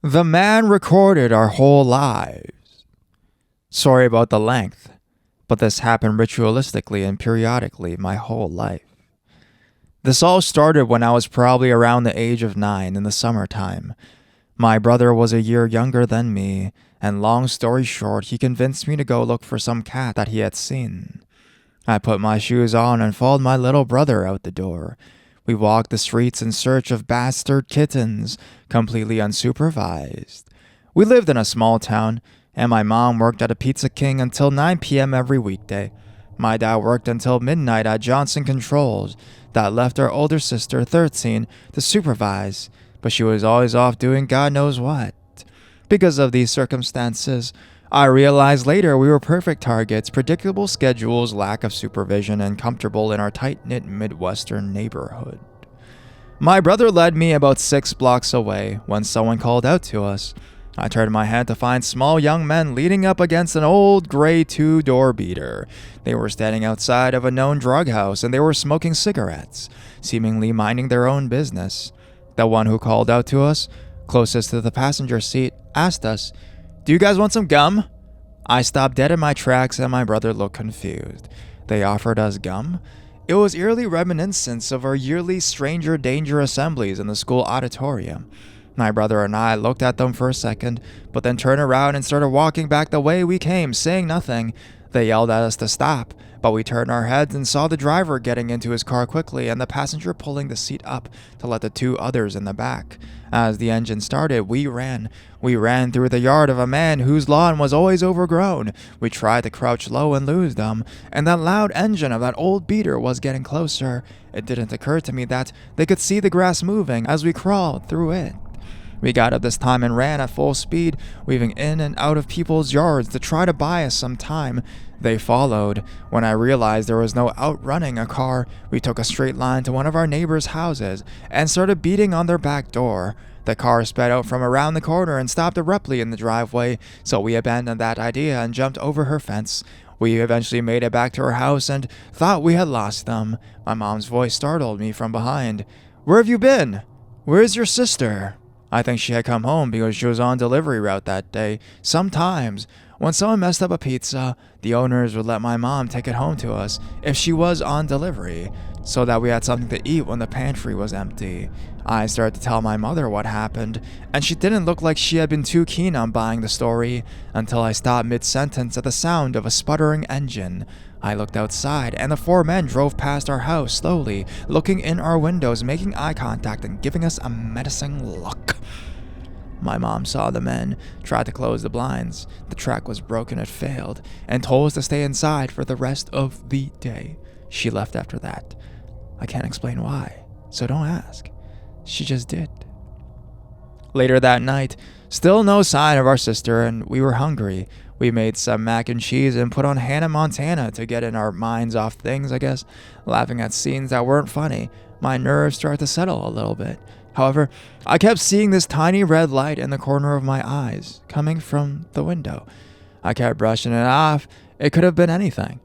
The man recorded our whole lives. Sorry about the length, but this happened ritualistically and periodically my whole life. This all started when I was probably around the age of 9 in the summertime. My brother was a year younger than me, and long story short, he convinced me to go look for some cat that he had seen. I put my shoes on and followed my little brother out the door. We walked the streets in search of bastard kittens, completely unsupervised. We lived in a small town, and my mom worked at a Pizza King until 9 p.m. every weekday. My dad worked until midnight at Johnson Controls. That left our older sister, 13, to supervise, but she was always off doing God knows what. Because of these circumstances, I realized later we were perfect targets, predictable schedules, lack of supervision, and comfortable in our tight-knit Midwestern neighborhood. My brother led me about 6 blocks away when someone called out to us. I turned my head to find small young men leaning up against an old gray 2-door beater. They were standing outside of a known drug house and they were smoking cigarettes, seemingly minding their own business. The one who called out to us, closest to the passenger seat, asked us, "Do you guys want some gum?" I stopped dead in my tracks and my brother looked confused. They offered us gum? It was eerily reminiscent of our yearly stranger danger assemblies in the school auditorium. My brother and I looked at them for a second, but then turned around and started walking back the way we came, saying nothing. They yelled at us to stop, but we turned our heads and saw the driver getting into his car quickly and the passenger pulling the seat up to let the 2 others in the back. As the engine started, we ran. We ran through the yard of a man whose lawn was always overgrown. We tried to crouch low and lose them, and that loud engine of that old beater was getting closer. It didn't occur to me that they could see the grass moving as we crawled through it. We got up this time and ran at full speed, weaving in and out of people's yards to try to buy us some time. They followed. When I realized there was no outrunning a car, we took a straight line to one of our neighbors' houses and started beating on their back door. The car sped out from around the corner and stopped abruptly in the driveway, so we abandoned that idea and jumped over her fence. We eventually made it back to her house and thought we had lost them. My mom's voice startled me from behind. "Where have you been? Where's your sister?" I think she had come home because she was on delivery route that day. Sometimes, when someone messed up a pizza, the owners would let my mom take it home to us if she was on delivery, so that we had something to eat when the pantry was empty. I started to tell my mother what happened, and she didn't look like she had been too keen on buying the story until I stopped mid-sentence at the sound of a sputtering engine. I looked outside, and the 4 men drove past our house slowly, looking in our windows, making eye contact, and giving us a menacing look. My mom saw the men, tried to close the blinds. The track was broken, it failed, and told us to stay inside for the rest of the day. She left after that. I can't explain why, so don't ask. She just did. Later that night, still no sign of our sister, and we were hungry. We made some mac and cheese and put on Hannah Montana to get in our minds off things, I guess, laughing at scenes that weren't funny. My nerves started to settle a little bit. However, I kept seeing this tiny red light in the corner of my eyes, coming from the window. I kept brushing it off. It could have been anything.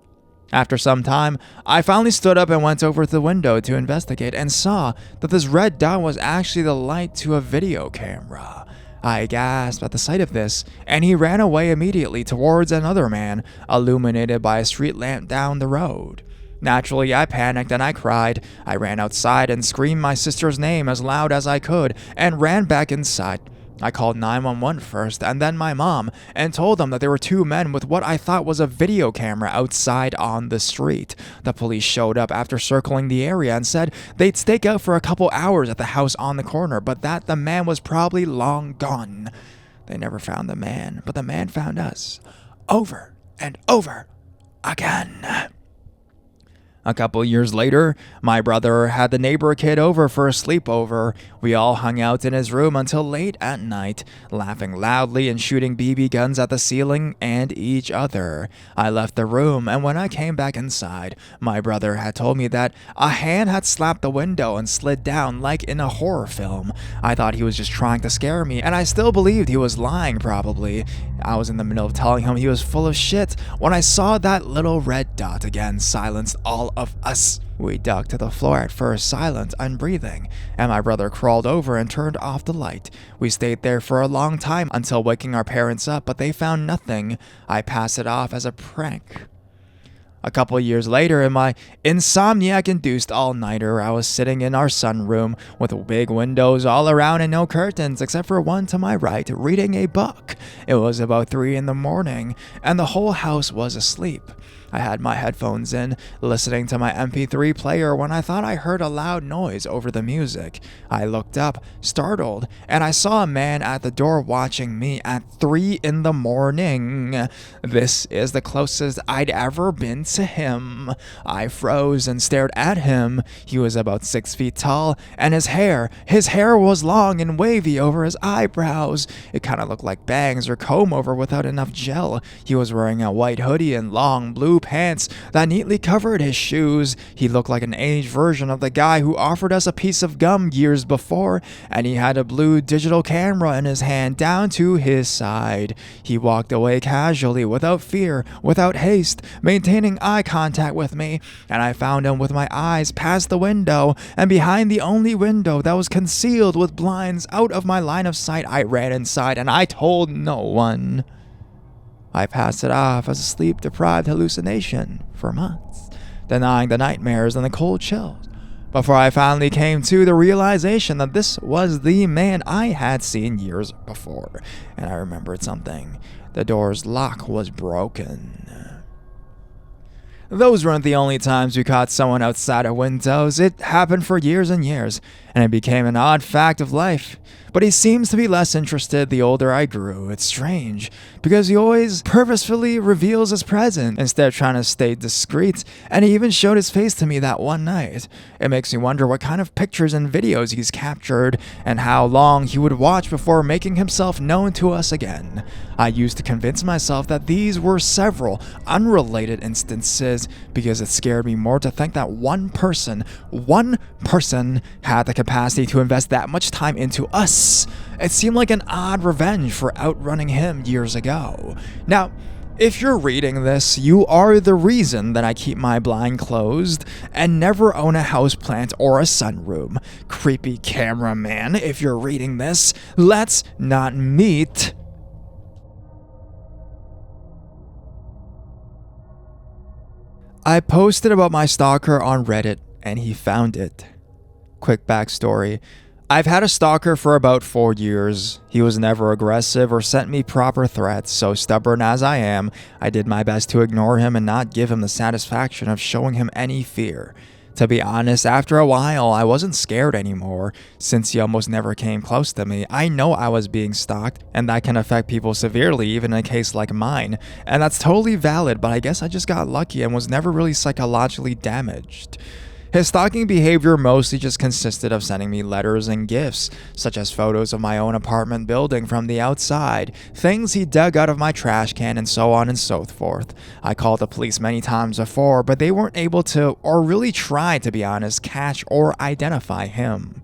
After some time, I finally stood up and went over to the window to investigate and saw that this red dot was actually the light to a video camera. I gasped at the sight of this, and he ran away immediately towards another man, illuminated by a street lamp down the road. Naturally, I panicked and I cried. I ran outside and screamed my sister's name as loud as I could, and ran back inside. I called 911 first, and then my mom, and told them that there were 2 men with what I thought was a video camera outside on the street. The police showed up after circling the area and said they'd stake out for a couple hours at the house on the corner, but that the man was probably long gone. They never found the man, but the man found us. Over and over again. A couple years later, my brother had the neighbor kid over for a sleepover. We all hung out in his room until late at night, laughing loudly and shooting BB guns at the ceiling and each other. I left the room, and when I came back inside, my brother had told me that a hand had slapped the window and slid down like in a horror film. I thought he was just trying to scare me, and I still believed he was lying probably. I was in the middle of telling him he was full of shit when I saw that little red dot again, silenced all all of us. We dug to the floor at first, silent, unbreathing, and my brother crawled over and turned off the light. We stayed there for a long time until waking our parents up, but they found nothing. I passed it off as a prank. A couple years later, in my insomniac-induced all-nighter, I was sitting in our sunroom with big windows all around and no curtains except for one to my right, reading a book. It was about 3 in the morning, and the whole house was asleep. I had my headphones in, listening to my MP3 player when I thought I heard a loud noise over the music. I looked up, startled, and I saw a man at the door watching me at 3 in the morning. This is the closest I'd ever been to him. I froze and stared at him. He was about 6 feet tall, and his hair was long and wavy over his eyebrows. It kind of looked like bangs or comb over without enough gel. He was wearing a white hoodie and long blue pants that neatly covered his shoes. He looked like an aged version of the guy who offered us a piece of gum years before, and he had a blue digital camera in his hand down to his side. He walked away casually, without fear, without haste, maintaining eye contact with me, and I found him with my eyes past the window, and behind the only window that was concealed with blinds out of my line of sight. I ran inside, and I told no one. I passed it off as a sleep-deprived hallucination for months, denying the nightmares and the cold chills, before I finally came to the realization that this was the man I had seen years before, and I remembered something. The door's lock was broken. Those weren't the only times we caught someone outside our windows. It happened for years and years, and it became an odd fact of life. But he seems to be less interested the older I grew. It's strange, because he always purposefully reveals his presence instead of trying to stay discreet, and he even showed his face to me that one night. It makes me wonder what kind of pictures and videos he's captured, and how long he would watch before making himself known to us again. I used to convince myself that these were several unrelated instances, because it scared me more to think that one person had the capacity to invest that much time into us. It seemed like an odd revenge for outrunning him years ago. Now, if you're reading this, you are the reason that I keep my blind closed and never own a houseplant or a sunroom. Creepy cameraman, if you're reading this, let's not meet. I posted about my stalker on Reddit, and he found it. Quick backstory. I've had a stalker for about 4 years. He was never aggressive or sent me proper threats, so stubborn as I am, I did my best to ignore him and not give him the satisfaction of showing him any fear. To be honest, after a while, I wasn't scared anymore, since he almost never came close to me. I know I was being stalked, and that can affect people severely, even in a case like mine, and that's totally valid, but I guess I just got lucky and was never really psychologically damaged. His stalking behavior mostly just consisted of sending me letters and gifts, such as photos of my own apartment building from the outside, things he dug out of my trash can, and so on and so forth. I called the police many times before, but they weren't able to, or really tried to be honest, catch or identify him.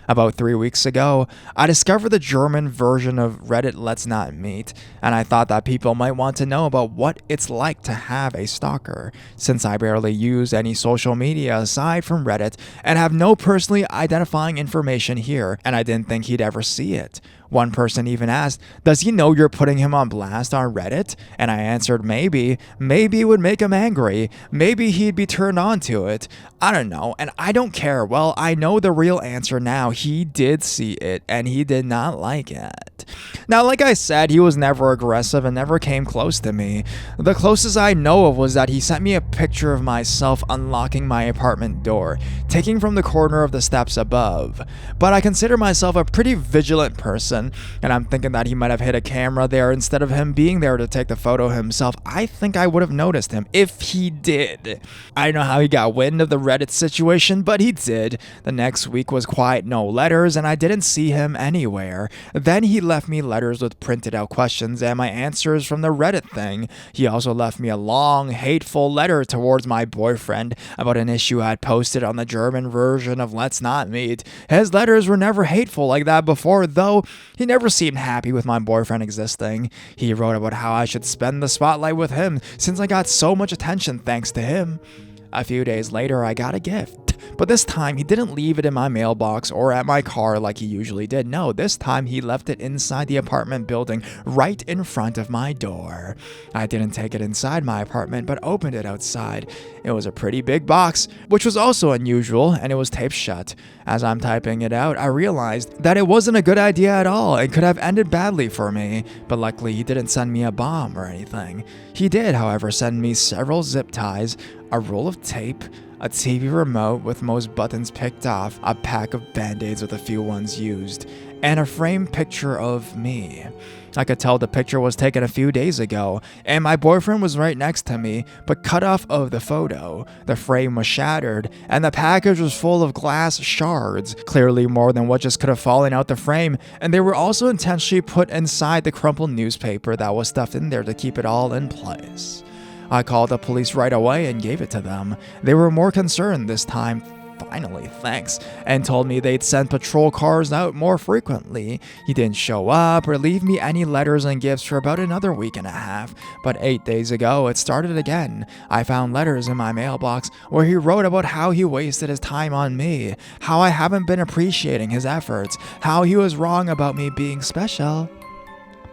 About 3 weeks ago, I discovered the German version of Reddit Let's Not Meet, and I thought that people might want to know about what it's like to have a stalker, since I barely use any social media aside from Reddit and have no personally identifying information here, and I didn't think he'd ever see it. One person even asked, "Does he know you're putting him on blast on Reddit?" And I answered, maybe. Maybe it would make him angry. Maybe he'd be turned on to it. I don't know, and I don't care. Well, I know the real answer now. He did see it, and he did not like it. Now, like I said, he was never aggressive and never came close to me. The closest I know of was that he sent me a picture of myself unlocking my apartment door, taking from the corner of the steps above. But I consider myself a pretty vigilant person, and I'm thinking that he might have hid a camera there instead of him being there to take the photo himself. I think I would have noticed him if he did. I don't know how he got wind of the Reddit situation, but he did. The next week was quiet, no letters, and I didn't see him anywhere. Then he left me letters with printed out questions and my answers from the Reddit thing. He also left me a long, hateful letter towards my boyfriend about an issue I had posted on the German version of Let's Not Meet. His letters were never hateful like that before, though. He never seemed happy with my boyfriend existing. He wrote about how I should spend the spotlight with him since I got so much attention thanks to him. A few days later, I got a gift, but this time he didn't leave it in my mailbox or at my car like he usually did. No, this time he left it inside the apartment building right in front of my door. I didn't take it inside my apartment, but opened it outside. It was a pretty big box, which was also unusual, and it was taped shut. As I'm typing it out, I realized that it wasn't a good idea at all and could have ended badly for me, but luckily he didn't send me a bomb or anything. He did, however, send me several zip ties, a roll of tape, a TV remote with most buttons picked off, a pack of band-aids with a few ones used, and a framed picture of me. I could tell the picture was taken a few days ago, and my boyfriend was right next to me, but cut off of the photo. The frame was shattered, and the package was full of glass shards, clearly more than what just could have fallen out the frame, and they were also intentionally put inside the crumpled newspaper that was stuffed in there to keep it all in place. I called the police right away and gave it to them. They were more concerned this time, finally, thanks, and told me they'd send patrol cars out more frequently. He didn't show up or leave me any letters and gifts for about another week and a half, but 8 days ago it started again. I found letters in my mailbox where he wrote about how he wasted his time on me, how I haven't been appreciating his efforts, how he was wrong about me being special.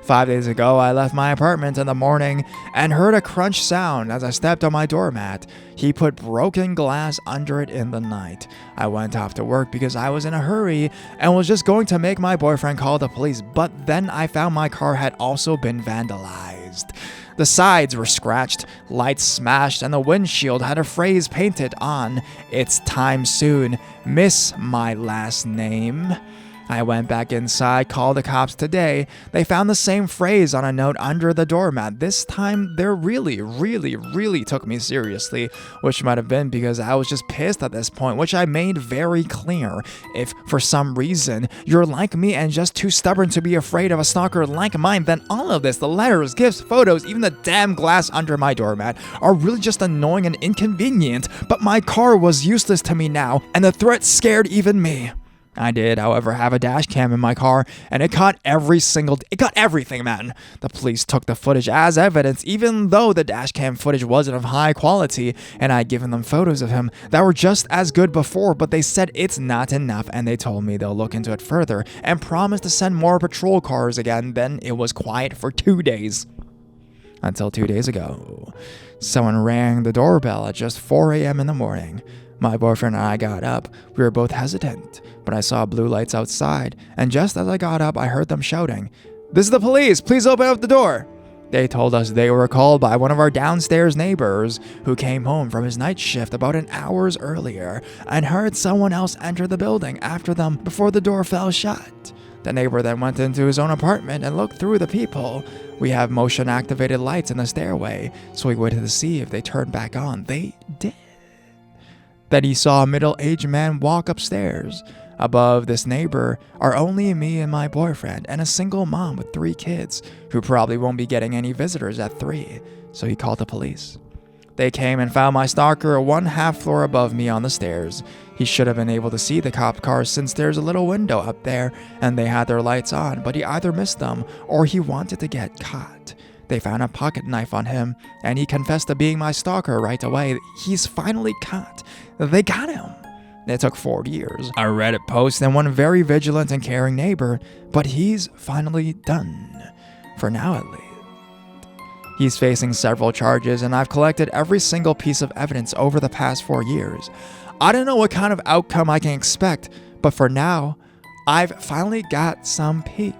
5 days ago, I left my apartment in the morning and heard a crunch sound as I stepped on my doormat. He put broken glass under it in the night. I went off to work because I was in a hurry and was just going to make my boyfriend call the police, but then I found my car had also been vandalized. The sides were scratched, lights smashed, and the windshield had a phrase painted on, "It's time soon, miss my last name." I went back inside, called the cops today. They found the same phrase on a note under the doormat. This time, they really took me seriously, which might have been because I was just pissed at this point, which I made very clear. If, for some reason, you're like me and just too stubborn to be afraid of a stalker like mine, then all of this, the letters, gifts, photos, even the damn glass under my doormat, are really just annoying and inconvenient. But my car was useless to me now, and the threat scared even me. I did, however, have a dash cam in my car, and it caught everything, man. The police took the footage as evidence, even though the dash cam footage wasn't of high quality, and I'd given them photos of him that were just as good before, but they said it's not enough, and they told me they'll look into it further, and promised to send more patrol cars again. Then it was quiet for 2 days. Until 2 days ago. Someone rang the doorbell at just 4 a.m. in the morning. My boyfriend and I got up. We were both hesitant, but I saw blue lights outside, and just as I got up, I heard them shouting, "This is the police! Please open up the door!" They told us they were called by one of our downstairs neighbors who came home from his night shift about an hour earlier and heard someone else enter the building after them before the door fell shut. The neighbor then went into his own apartment and looked through the peephole. We have motion-activated lights in the stairway, so we waited to see if they turned back on. They did. Then he saw a middle-aged man walk upstairs. Above this neighbor are only me and my boyfriend and a single mom with 3 kids who probably won't be getting any visitors at 3, so he called the police. They came and found my stalker 1/2 floor above me on the stairs. He should have been able to see the cop cars since there's a little window up there and they had their lights on, but he either missed them or he wanted to get caught. They found a pocket knife on him, and he confessed to being my stalker right away. He's finally caught. They got him. It took 4 years, a Reddit post, and one very vigilant and caring neighbor, but he's finally done. For now, at least. He's facing several charges, and I've collected every single piece of evidence over the past 4 years. I don't know what kind of outcome I can expect, but for now, I've finally got some peace.